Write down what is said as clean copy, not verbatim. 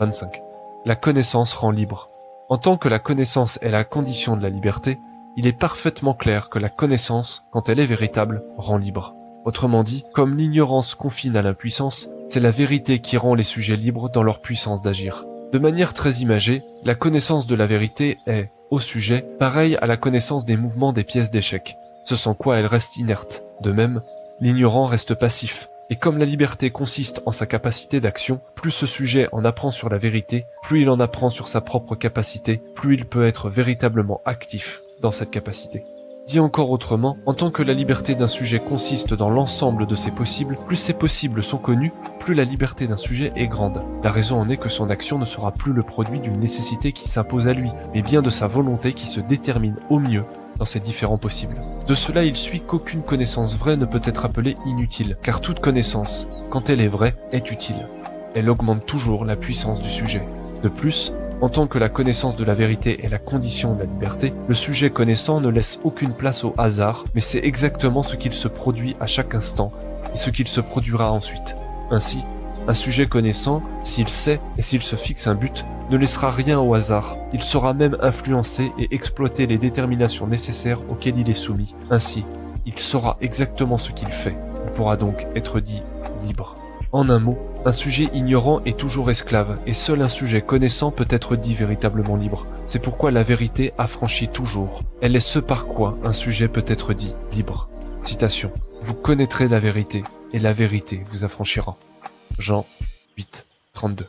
25. La connaissance rend libre. En tant que la connaissance est la condition de la liberté, il est parfaitement clair que la connaissance, quand elle est véritable, rend libre. Autrement dit, comme l'ignorance confine à l'impuissance, c'est la vérité qui rend les sujets libres dans leur puissance d'agir. De manière très imagée, la connaissance de la vérité est, au sujet, pareille à la connaissance des mouvements des pièces d'échecs, ce sans quoi elle reste inerte. De même, l'ignorant reste passif. Et comme la liberté consiste en sa capacité d'action, plus ce sujet en apprend sur la vérité, plus il en apprend sur sa propre capacité, plus il peut être véritablement actif dans cette capacité. Dit encore autrement, en tant que la liberté d'un sujet consiste dans l'ensemble de ses possibles, plus ces possibles sont connus, plus la liberté d'un sujet est grande. La raison en est que son action ne sera plus le produit d'une nécessité qui s'impose à lui, mais bien de sa volonté qui se détermine au mieux dans ces différents possibles. De cela, il suit qu'aucune connaissance vraie ne peut être appelée inutile, car toute connaissance, quand elle est vraie, est utile. Elle augmente toujours la puissance du sujet. De plus, en tant que la connaissance de la vérité est la condition de la liberté, le sujet connaissant ne laisse aucune place au hasard, mais c'est exactement ce qu'il se produit à chaque instant, et ce qu'il se produira ensuite. Ainsi, un sujet connaissant, s'il sait et s'il se fixe un but, ne laissera rien au hasard. Il saura même influencer et exploiter les déterminations nécessaires auxquelles il est soumis. Ainsi, il saura exactement ce qu'il fait. Il pourra donc être dit libre. En un mot, un sujet ignorant est toujours esclave, et seul un sujet connaissant peut être dit véritablement libre. C'est pourquoi la vérité affranchit toujours. Elle est ce par quoi un sujet peut être dit libre. Citation. Vous connaîtrez la vérité, et la vérité vous affranchira. Jean 8, 32.